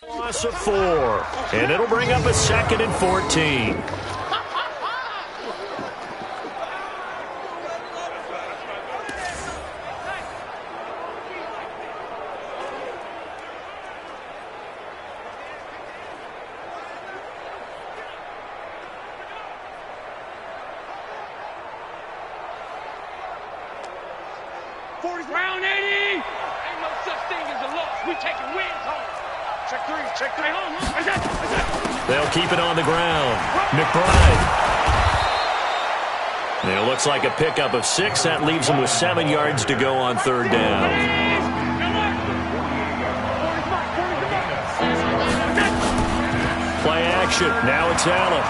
Loss of 4, and it'll bring up a 2nd and 14. Round 80! Ain't no such thing as a loss. We taking wins home. Check three home. They'll keep it on the ground. McBride. And it looks like a pickup of 6. That leaves them with 7 yards to go on 3rd down. Play action. Now it's Allen.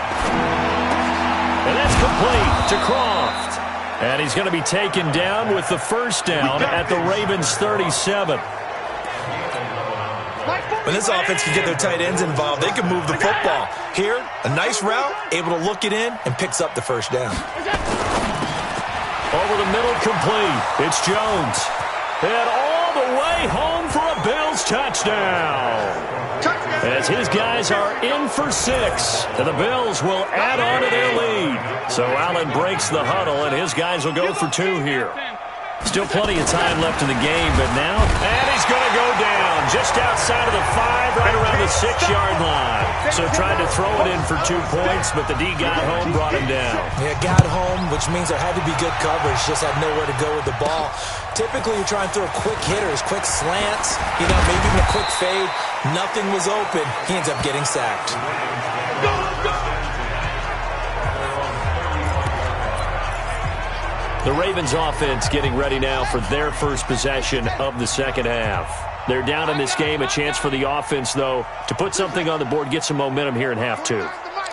And that's complete to Croft. And he's going to be taken down with the 1st down at the Ravens' 37. When this offense can get their tight ends involved, they can move the football. Here, a nice route, able to look it in, and picks up the 1st down. Over the middle, complete. It's Jones. And all the way home for a Bills touchdown. As his guys are in for 6. And the Bills will add on to their lead. So Allen breaks the huddle, and his guys will go for 2 here. Still plenty of time left in the game, but now, and he's going to go down just outside of the 5, right around the 6-yard line. So tried to throw it in for 2 points, but the D got home, brought him down. Yeah, got home, which means there had to be good coverage, just had nowhere to go with the ball. Typically, you're trying to throw quick hitters, quick slants, maybe even a quick fade. Nothing was open. He ends up getting sacked. The Ravens offense getting ready now for their first possession of the 2nd half. They're down in this game. A chance for the offense, though, to put something on the board, get some momentum here in half 2.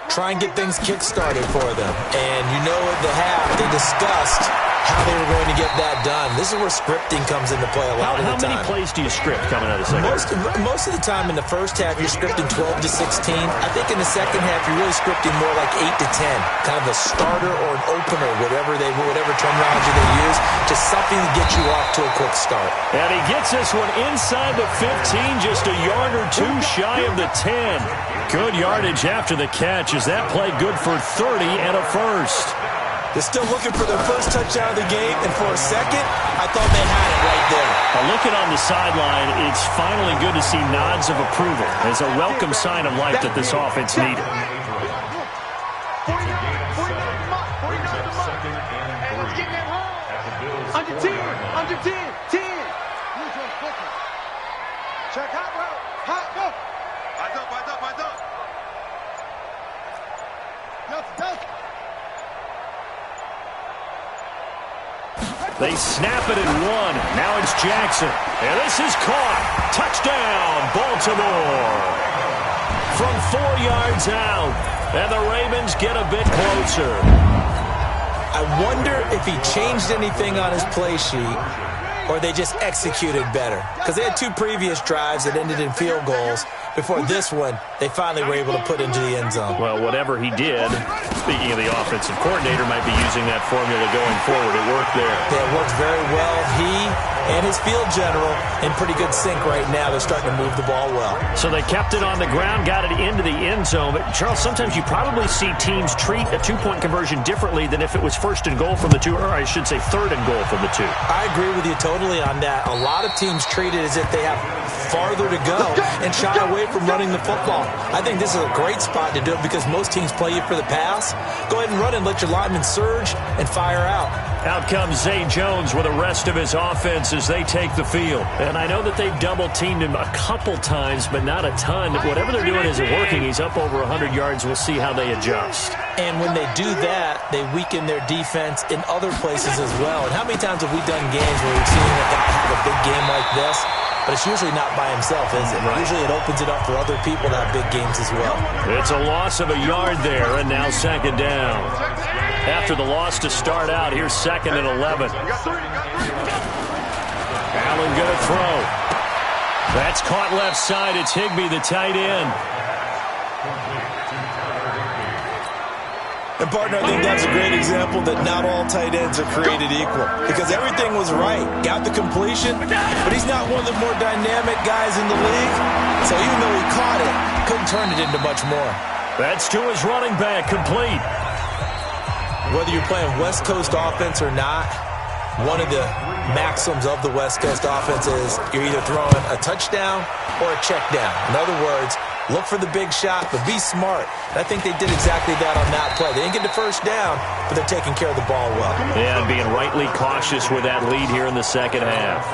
Try and get things kick-started for them. And at the half, they discussed how they were going to get that done. This is where scripting comes into play a lot of the time. How many plays do you script coming out of the second half? Most of the time in the first half, you're scripting 12 to 16. I think in the second half, you're really scripting more like 8 to 10. Kind of a starter or an opener, whatever terminology they use, just something to get you off to a quick start. And he gets this one inside the 15, just a yard or 2 shy of the 10. Good yardage after the catch. Is that play good for 30 and a 1st? They're still looking for their first touchdown of the game, and for a second, I thought they had it right there. Looking on the sideline, it's finally good to see nods of approval. It's a welcome sign of life that this offense needed. Under 10. Check hot route. Hot, go. Eyes up. Yes. They snap it at 1. Now it's Jackson. And this is caught. Touchdown, Baltimore. From 4 yards out. And the Ravens get a bit closer. I wonder if he changed anything on his play sheet or they just executed better. Because they had 2 previous drives that ended in field goals. Before this one, they finally were able to put into the end zone. Well, whatever he did, speaking of the offensive coordinator, might be using that formula going forward. It worked there. Yeah, it worked very well. He and his field general in pretty good sync right now. They're starting to move the ball well. So they kept it on the ground, got it into the end zone. But, Charles, sometimes you probably see teams treat a 2-point conversion differently than if it was 1st and goal from the 2, or I should say 3rd and goal from the 2. I agree with you totally on that. A lot of teams treat it as if they have farther to go and shy away from running the football. I think this is a great spot to do it because most teams play you for the pass. Go ahead and run and let your linemen surge and fire out. Out comes Zay Jones with the rest of his offense as they take the field. And I know that they've double-teamed him a couple times, but not a ton. Whatever they're doing isn't working. He's up over 100 yards. We'll see how they adjust. And when they do that, they weaken their defense in other places as well. And how many times have we done games where we've seen a guy have a big game like this? But it's usually not by himself, is it? Right. Usually it opens it up for other people to have big games as well. It's a loss of a yard there, and now 2nd down. After the loss to start out, here's 2nd and 11. Allen going to throw. That's caught left side. It's Higbee, the tight end. And, partner, I think that's a great example that not all tight ends are created equal because everything was right. Got the completion, but he's not one of the more dynamic guys in the league. So even though he caught it, couldn't turn it into much more. That's to his running back, complete. Whether you're playing West Coast offense or not, one of the maxims of the West Coast offense is you're either throwing a touchdown or a check down. In other words, look for the big shot, but be smart. And I think they did exactly that on that play. They didn't get the first down, but they're taking care of the ball well. Yeah, and being rightly cautious with that lead here in the second half.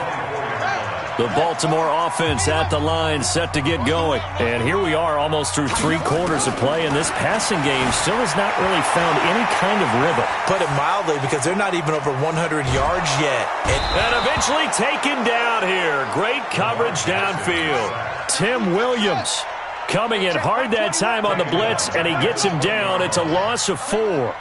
The Baltimore offense at the line, set to get going. And here we are almost through 3 quarters of play, and this passing game still has not really found any kind of rhythm. Put it mildly, because they're not even over 100 yards yet. And eventually taken down here. Great coverage downfield. Tim Williams coming in hard that time on the blitz, and he gets him down. It's a loss of 4.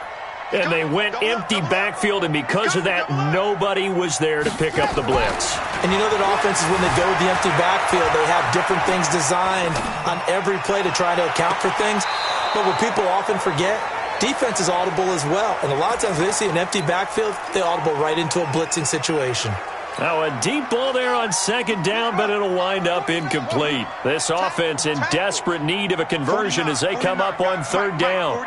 And they went empty backfield, and because of that, nobody was there to pick up the blitz. And you know that offenses, when they go with the empty backfield, they have different things designed on every play to try to account for things. But what people often forget, defense is audible as well. And a lot of times when they see an empty backfield, they audible right into a blitzing situation. Now a deep ball there on second down, but it'll wind up incomplete. This offense in desperate need of a conversion as they come up on third down.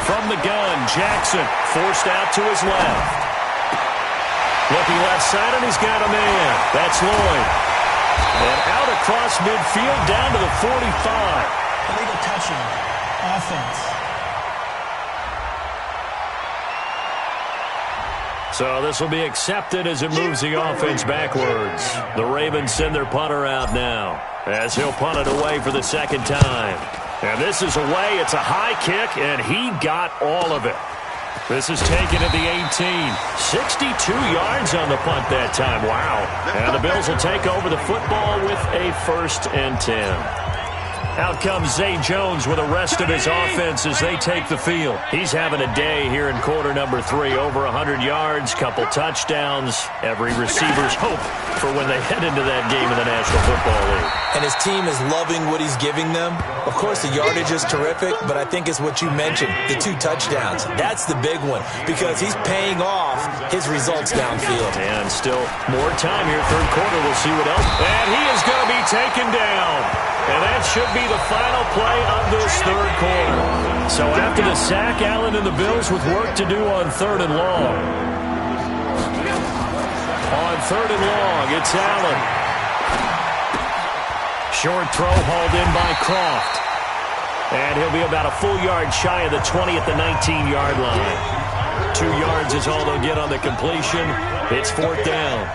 From the gun, Jackson forced out to his left. Looking left side, and he's got a man. That's Lloyd. And out across midfield, down to the 45. Illegal touching. Offense. So this will be accepted as it moves the offense backwards. The Ravens send their punter out now as he'll punt it away for the second time. And this is away. It's a high kick, and he got all of it. This is taken at the 18. 62 yards on the punt that time. Wow. And the Bills will take over the football with a 1st and 10. Out comes Zay Jones with the rest of his offense as they take the field. He's having a day here in quarter number 3. Over 100 yards, couple touchdowns. Every receiver's hope for when they head into that game in the National Football League. And his team is loving what he's giving them. Of course, the yardage is terrific, but I think it's what you mentioned, the 2 touchdowns. That's the big one because he's paying off his results downfield. And still more time here, third quarter. We'll see what else. And he is going to be taken down. And that should be the final play of this third quarter. So after the sack, Allen and the Bills with work to do on 3rd and long. On 3rd and long, it's Allen. Short throw hauled in by Croft. And he'll be about a full yard shy of the 20 at the 19-yard line. 2 yards is all they'll get on the completion. It's 4th down.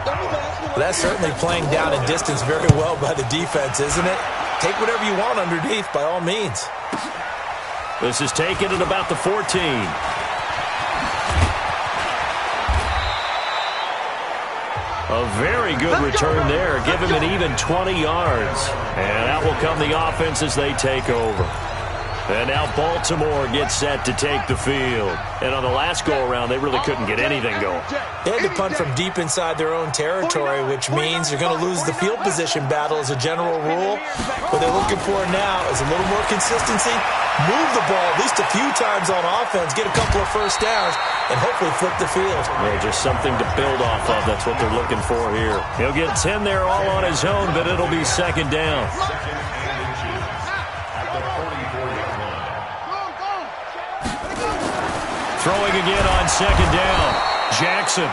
Well, that's certainly playing down in distance very well by the defense, isn't it? Take whatever you want underneath, by all means. This is taken at about the 14. A very good return there. Give him an even 20 yards. And out will come the offense as they take over. And now Baltimore gets set to take the field. And on the last go-around, they really couldn't get anything going. They had to punt from deep inside their own territory, which means they're going to lose the field position battle as a general rule. What they're looking for now is a little more consistency, move the ball at least a few times on offense, get a couple of first downs, and hopefully flip the field. Yeah, just something to build off of. That's what they're looking for here. He'll get 10 there all on his own, but it'll be second down. Throwing again on second down. Jackson.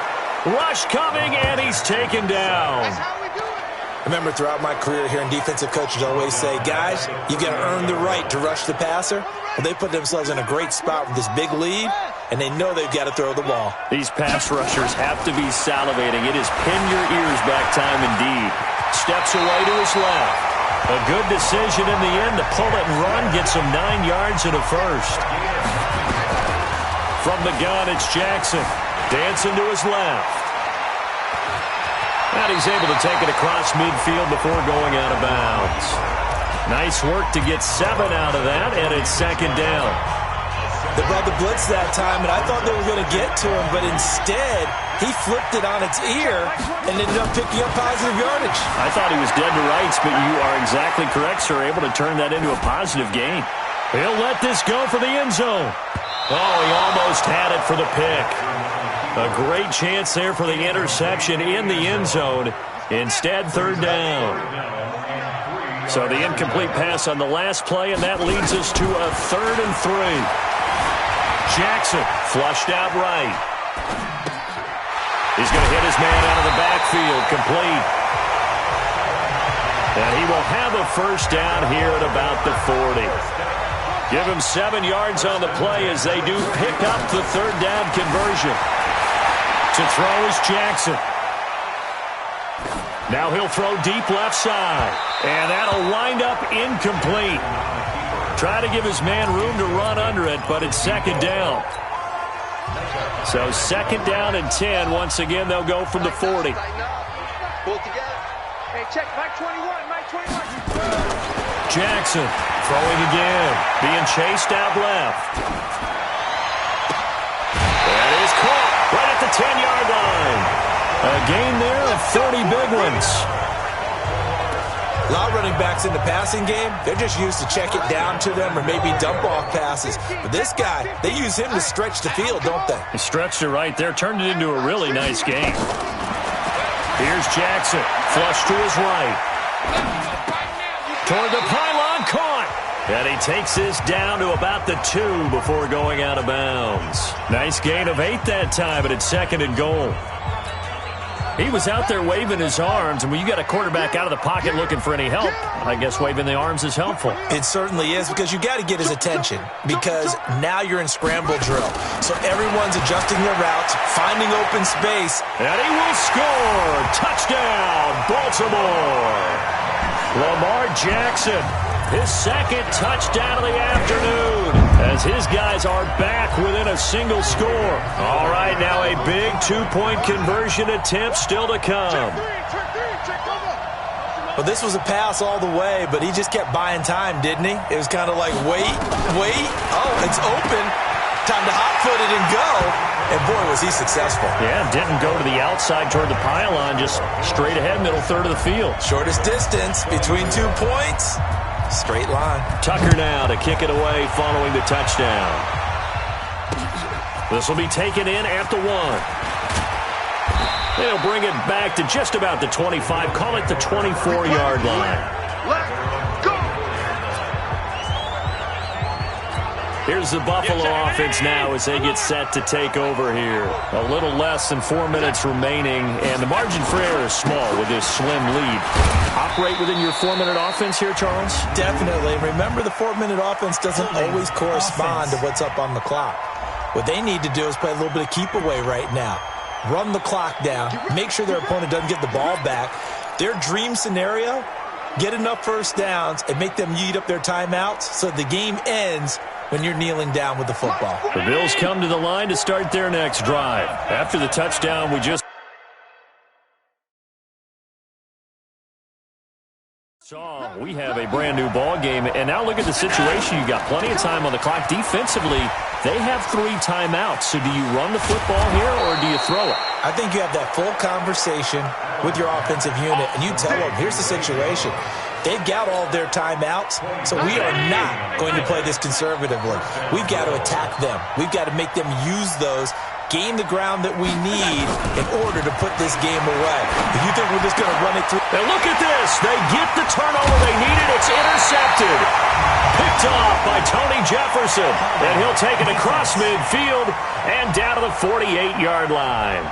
Rush coming, and he's taken down. Remember, throughout my career here in defensive coaches always say, guys, you got to earn the right to rush the passer. Well, they put themselves in a great spot with this big lead, and they know they've got to throw the ball. These pass rushers have to be salivating. It is pin your ears back time indeed. Steps away to his left. A good decision in the end to pull it and run. Gets him 9 yards and a first. From the gun, it's Jackson. Dancing to his left. And he's able to take it across midfield before going out of bounds. Nice work to get 7 out of that, and it's second down. They brought the blitz that time, and I thought they were going to get to him, but instead, he flipped it on its ear and ended up picking up positive yardage. I thought he was dead to rights, but you are exactly correct, sir. Able to turn that into a positive gain. He'll let this go for the end zone. Oh, he almost had it for the pick. A great chance there for the interception in the end zone. Instead, third down. So the incomplete pass on the last play, and that leads us to a 3rd and 3. Jackson flushed out right. He's going to hit his man out of the backfield, complete. And he will have a first down here at about the 40. Give him 7 yards on the play as they do pick up the third down conversion. To throw is Jackson. Now he'll throw deep left side. And that'll wind up incomplete. Try to give his man room to run under it, but it's second down. So second down and 10. Once again, they'll go from the 40. Hey, check, Mike 21, Mike 21. Jackson throwing again, being chased out left. That is caught right at the 10-yard line. A gain there of 30 big ones. A lot of running backs in the passing game, they're just used to check it down to them or maybe dump off passes. But this guy, they use him to stretch the field, don't they? He stretched it right there, turned it into a really nice game. Here's Jackson, flush to his right. Toward the pylon, caught. And he takes this down to about the 2 before going out of bounds. Nice gain of 8 that time, but it's 2nd and goal. He was out there waving his arms, and when you got a quarterback out of the pocket looking for any help, I guess waving the arms is helpful. It certainly is, because you got to get his attention, because now you're in scramble drill. So everyone's adjusting their routes, finding open space. And he will score. Touchdown, Baltimore. Lamar Jackson, his 2nd touchdown of the afternoon, as his guys are back within a single score. All right, now a big 2-point conversion attempt still to come. Well, this was a pass all the way, but he just kept buying time, didn't he? It was kind of like, wait. Oh, it's open. Time to hot-foot it and go. And, boy, was he successful. Yeah, didn't go to the outside toward the pylon, just straight ahead, middle third of the field. Shortest distance between 2 points. Straight line. Tucker now to kick it away following the touchdown. This will be taken in at the 1. They'll bring it back to just about the 25. Call it the 24-yard line. Let's go! Here's the Buffalo offense now as they get set to take over here. A little less than 4 minutes remaining, and the margin for error is small with this slim lead. Operate within your 4-minute offense here, Charles? Definitely. Remember, the 4-minute offense doesn't always correspond to what's up on the clock. What they need to do is play a little bit of keep away right now. Run the clock down. Make sure their opponent doesn't get the ball back. Their dream scenario, get enough first downs and make them eat up their timeouts so the game ends when you're kneeling down with the football. The Bills come to the line to start their next drive. After the touchdown we just saw, we have a brand new ball game, and now look at the situation. You got plenty of time on the clock. Defensively, they have 3 timeouts. So do you run the football here or do you throw it? I think you have that full conversation with your offensive unit, and you tell them, here's the situation. They've got all their timeouts, so we are not going to play this conservatively. We've got to attack them. We've got to make them use those, gain the ground that we need in order to put this game away. If you think we're just going to run it through. And look at this. They get the turnover they needed. It's intercepted. Picked off by Tony Jefferson. And he'll take it across midfield and down to the 48-yard line.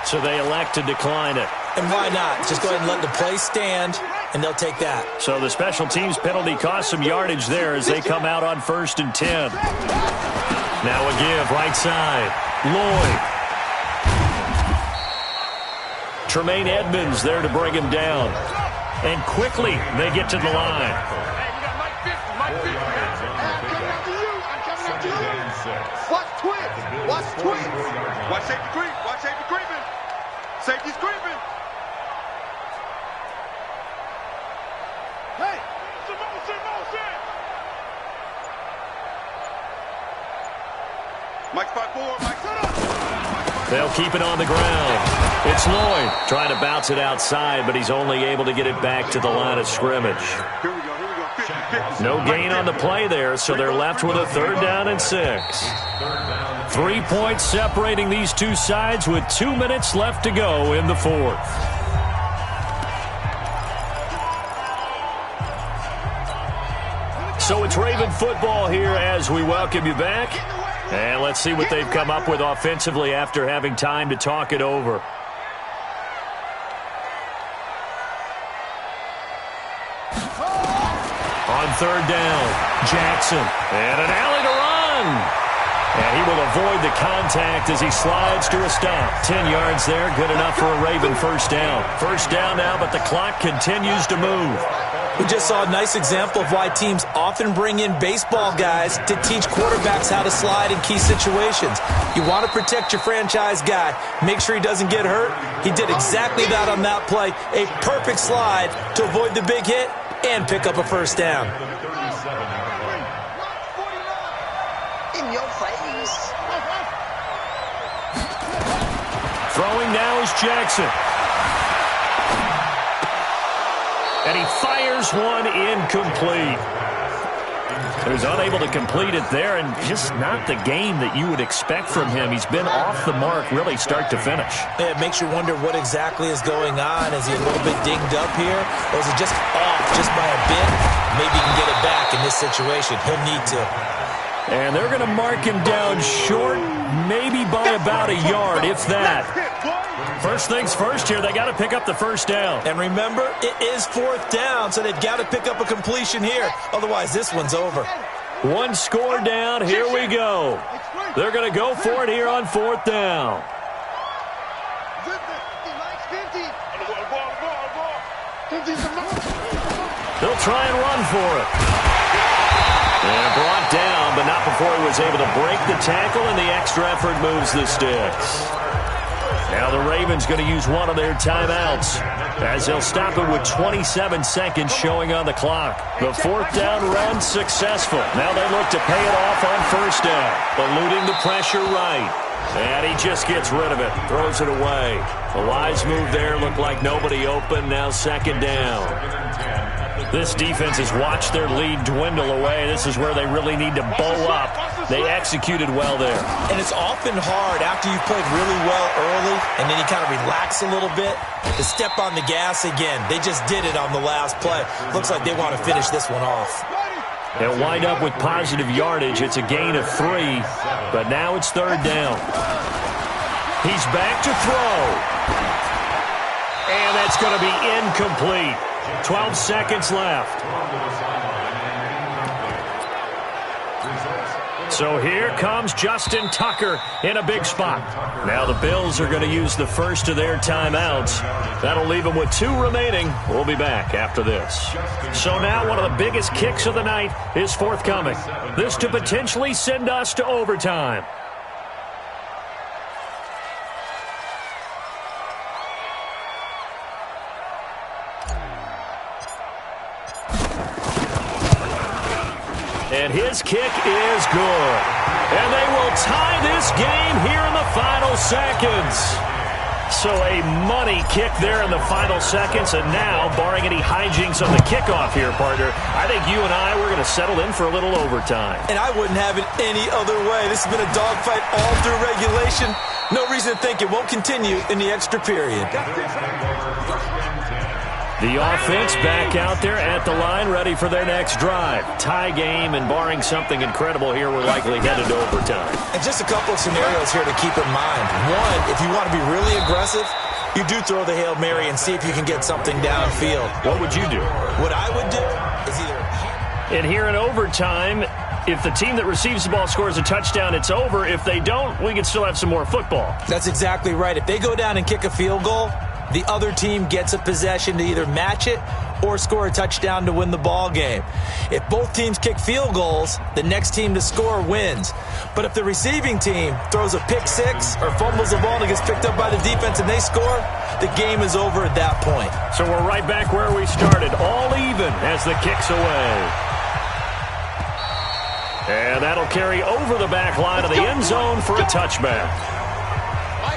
So they elect to decline it. And why not? Just go ahead and let the play stand, and they'll take that. So the special teams penalty cost some yardage there as they come out on 1st and 10. Now a give, right side. Lloyd. Tremaine Edmonds there to bring him down. And quickly they get to the line. Hey, we got Mike 50, Mike 50. I'm coming after you. I'm coming after you. Watch twins. Watch twins. Watch safety creep. Watch safety creeping. Safety's creeping. Hey, motion. Mike 5-4. Mike, set up. They'll keep it on the ground. It's Lloyd trying to bounce it outside, but he's only able to get it back to the line of scrimmage. Here we go. 50-50. No gain on the play there, so they're left with a 3rd down and 6. 3 points separating these two sides with 2 minutes left to go in the 4th. So it's Raven football here as we welcome you back. And let's see what they've come up with offensively after having time to talk it over. On 3rd down, Jackson. And an alley to run. And he will avoid the contact as he slides to a stop. 10 yards there, good enough for a Raven 1st down. 1st down now, but the clock continues to move. We just saw a nice example of why teams often bring in baseball guys to teach quarterbacks how to slide in key situations. You want to protect your franchise guy. Make sure he doesn't get hurt. He did exactly that on that play. A perfect slide to avoid the big hit and pick up a 1st down. In your face. Throwing now is Jackson. And he fires one incomplete. He was unable to complete it there, and just not the game that you would expect from him. He's been off the mark really start to finish. It makes you wonder what exactly is going on. Is he a little bit dinged up here? Or is he just off just by a bit? Maybe he can get it back in this situation. He'll need to. And they're going to mark him down short, maybe by about a yard, if that. First things first here, they got to pick up the 1st down. And remember, it is 4th down, so they've got to pick up a completion here. Otherwise, this one's over. 1 score down, here we go. They're going to go for it here on 4th down. They'll try and run for it. And brought down, but not before he was able to break the tackle, and the extra effort moves the sticks. Now the Ravens going to use one of their timeouts as they'll stop it with 27 seconds showing on the clock. The 4th down run successful. Now they look to pay it off on 1st down, eluding the pressure right. And he just gets rid of it, throws it away. The wise move there, looked like nobody open. Now 2nd down. This defense has watched their lead dwindle away. This is where they really need to bow up. They executed well there. And it's often hard after you've played really well early and then you kind of relax a little bit to step on the gas again. They just did it on the last play. Looks like they want to finish this one off. They'll wind up with positive yardage. It's a gain of 3, but now it's 3rd down. He's back to throw. And that's going to be incomplete. 12 seconds left. So here comes Justin Tucker in a big spot. Now the Bills are going to use the first of their timeouts. That'll leave them with 2 remaining. We'll be back after this. So now one of the biggest kicks of the night is forthcoming. This to potentially send us to overtime. And his kick is good. And they will tie this game here in the final seconds. So a money kick there in the final seconds. And now, barring any hijinks on the kickoff here, partner, I think you and I, we're going to settle in for a little overtime. And I wouldn't have it any other way. This has been a dogfight all through regulation. No reason to think it won't continue in the extra period. The offense back out there at the line, ready for their next drive. Tie game, and barring something incredible here, we're likely headed to overtime. And just a couple of scenarios here to keep in mind. One, if you want to be really aggressive, you do throw the Hail Mary and see if you can get something downfield. What would you do? What I would do is either... And here in overtime, if the team that receives the ball scores a touchdown, it's over. If they don't, we can still have some more football. That's exactly right. If they go down and kick a field goal, the other team gets a possession to either match it or score a touchdown to win the ball game. If both teams kick field goals, the next team to score wins. But if the receiving team throws a pick six or fumbles the ball and it gets picked up by the defense and they score, the game is over at that point. So we're right back where we started, all even as the kick's away. And that'll carry over the back line of the end zone for a touchback.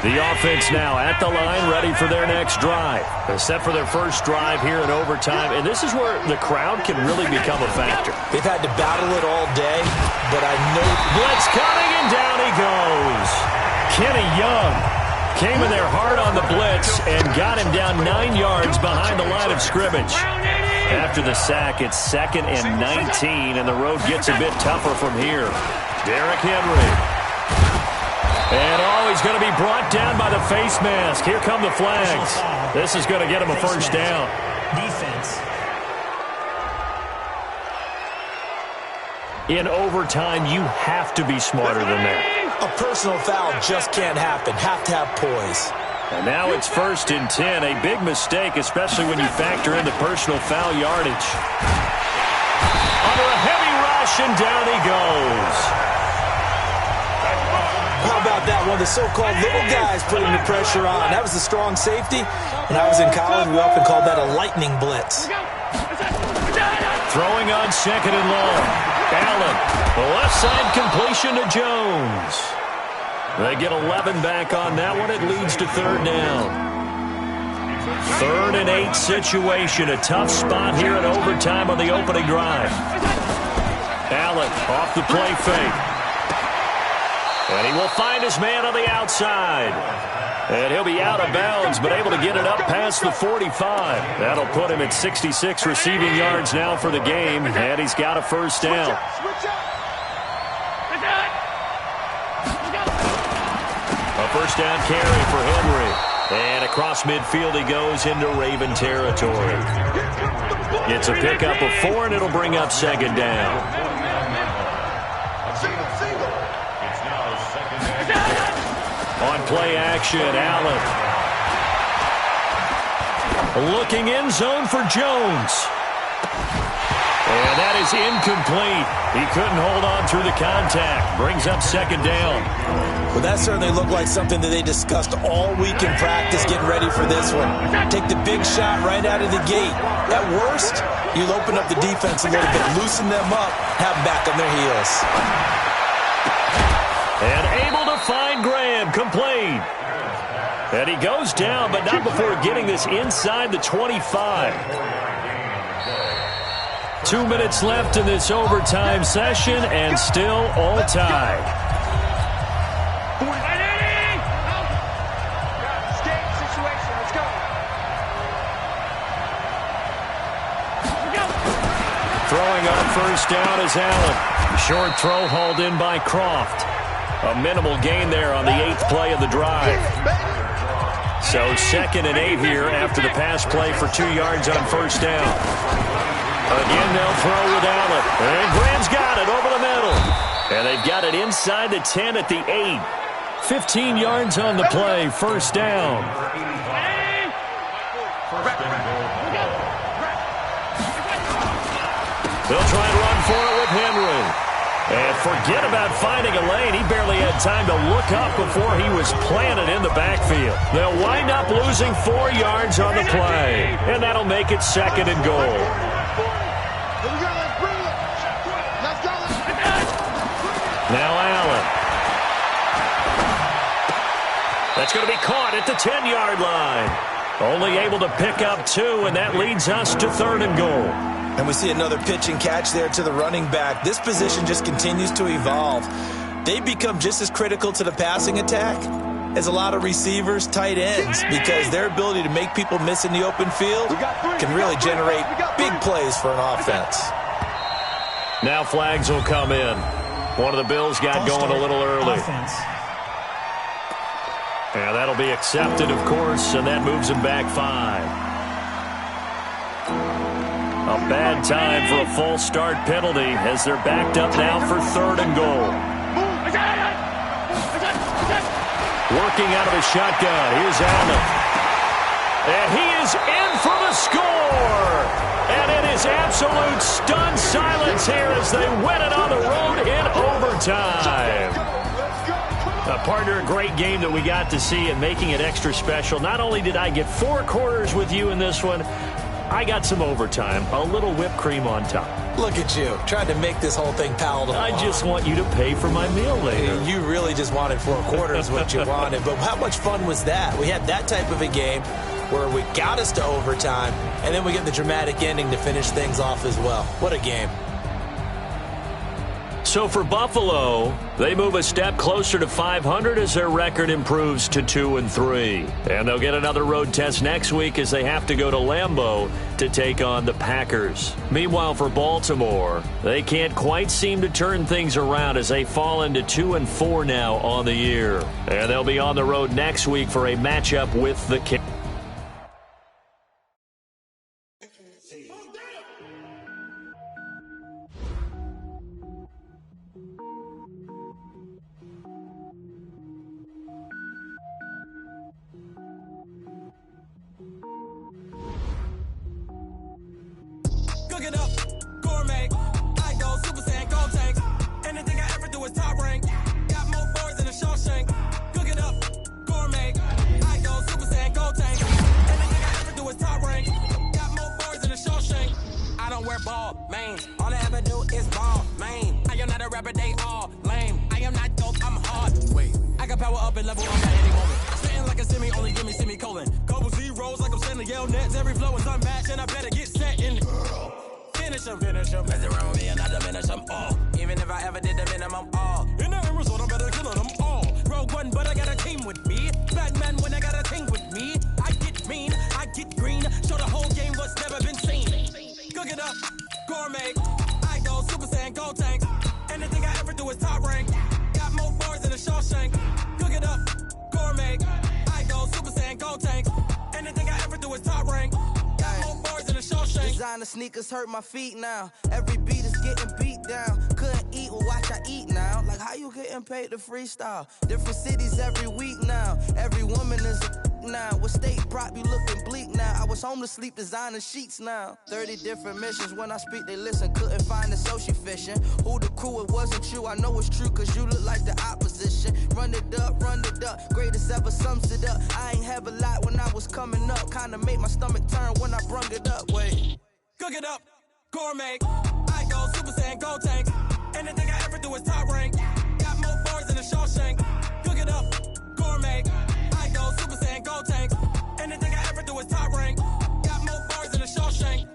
The offense now at the line, ready for their next drive. They're set for their first drive here in overtime, and this is where the crowd can really become a factor. They've had to battle it all day, but I know... Blitz coming, and down he goes. Kenny Young came in there hard on the blitz and got him down 9 yards behind the line of scrimmage. After the sack, it's 2nd and 19, and the road gets a bit tougher from here. Derrick Henry. And, he's going to be brought down by the face mask. Here come the flags. This is going to get him a first down. Defense. In overtime, you have to be smarter than that. A personal foul just can't happen. Have to have poise. And now it's 1st and 10. A big mistake, especially when you factor in the personal foul yardage. Under a heavy rush, and down he goes. How about that? One of the so-called little guys putting the pressure on. That was a strong safety. When I was in college, we often called that a lightning blitz. Throwing on 2nd and long. Allen, the left side completion to Jones. They get 11 back on that one. It leads to 3rd down. 3rd and 8 situation. A tough spot here in overtime on the opening drive. Allen off the play fake. And he will find his man on the outside. And he'll be out of bounds, but able to get it up past the 45. That'll put him at 66 receiving yards now for the game, and he's got a first down. A first down carry for Henry. And across midfield he goes into Raven territory. It's a pickup of 4, and it'll bring up 2nd down. On play action, Allen. Looking end zone for Jones. And that is incomplete. He couldn't hold on through the contact. Brings up 2nd down. Well, that certainly looked like something that they discussed all week in practice, getting ready for this one. Take the big shot right out of the gate. At worst, you'll open up the defense a little bit, loosen them up, have them back on their heels. And able to find Graham, complete. And he goes down, but not before getting this inside the 25. 2 minutes left in this overtime session, and still all tied. Throwing on first down is Allen. Short throw hauled in by Croft. A minimal gain there on the 8th play of the drive. So 2nd and 8 here after the pass play for 2 yards on first down. Again, they'll throw with Allen. And Graham's got it over the middle. And they've got it inside the 10 at the 8. 15 yards on the play, first down. They'll try and run for it with Henry. And forget about finding a lane. He barely had time to look up before he was planted in the backfield. They'll wind up losing 4 yards on the play. And that'll make it 2nd and goal. Now Allen. That's going to be caught at the 10-yard line. Only able to pick up 2, and that leads us to 3rd and goal. And we see another pitch and catch there to the running back. This position just continues to evolve. They become just as critical to the passing attack as a lot of receivers, tight ends, because their ability to make people miss in the open field can really generate big plays for an offense. Now flags will come in. One of the Bills got going a little early. And that'll be accepted, of course, and that moves him back 5. A bad time for a false start penalty as they're backed up now for 3rd and goal. Working out of a shotgun. Here's Allen. And he is in for the score. And it is absolute stunned silence here as they win it on the road in overtime. Partner, a great game that we got to see and making it extra special. Not only did I get 4 quarters with you in this one, I got some overtime, a little whipped cream on top. Look at you, trying to make this whole thing palatable. I just want you to pay for my meal later. You really just wanted 4 quarters what you wanted. But how much fun was that? We had that type of a game where we got us to overtime, and then we get the dramatic ending to finish things off as well. What a game. So for Buffalo, they move a step closer to 500 as their record improves to 2-3. And they'll get another road test next week as they have to go to Lambeau to take on the Packers. Meanwhile, for Baltimore, they can't quite seem to turn things around as they fall into 2-4 now on the year. And they'll be on the road next week for a matchup with the Kings. Cook it up, gourmet. I go Super Saiyan, gold tank. Anything I ever do is top rank. Got more boards than a Shawshank. Cook it up, gourmet. I go Super Saiyan, gold tank. Anything I ever do is top rank. Got more boards than a Shawshank. I don't wear ball, man. All I ever do is ball, man. I am not a rapper, they all lame. I am not dope, I'm hard. Wait, I can power up and level up at any moment. Spitting like a semi, only give me semicolon. Couple zeros like I'm sending yell nets. Every flow is unmatched, and I better get set in. Finish them. Mess around with me and I diminish them all. Even if I ever did the minimum all. In the end result, I'm better killing them all. Rogue One, but I got a team with me. Batman when I got a team with me. I get mean, I get green. Show the whole game what's never been seen. Cook it up, gourmet. I go Super Saiyan, gold tank. Anything I ever do is top rank. Got more bars than a Shawshank. Cook it up, gourmet. I go Super Saiyan, gold tank. Anything I ever do is top rank. Designer sneakers hurt my feet now. Every beat is getting beat down. Couldn't eat, well watch I eat now. Like how you getting paid to freestyle? Different cities every week now. Every woman is a now. What state prop you looking bleak now? I was home to sleep designer sheets now. 30 different missions. When I speak they listen. Couldn't find the social fishing. Who the crew, it wasn't you. I know it's true cause you look like the opposition. Run it up. Greatest ever sums it up. I ain't have a lot when I was coming up. Kinda made my stomach turn when I brung it up. Wait. Cook it up, gourmet. I go Super Saiyan, gold tank. Anything I ever do is top rank. Got more bars than a Shawshank. Cook it up, gourmet. I go Super Saiyan, gold tank. Anything I ever do is top rank. Got more bars than a Shawshank.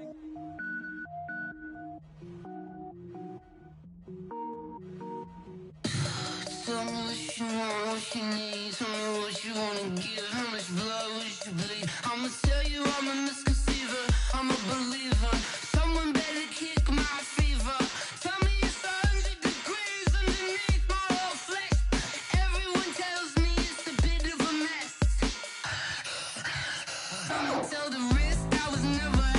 Tell me what you want, what you need. Tell me what you wanna give. How much blood would you bleed? I'ma tell you I'm a misconceiver. I'm a believer. Someone better kick my fever. Tell me it's 100 degrees underneath my whole flesh. Everyone tells me it's a bit of a mess. I'ma tell the risk I was never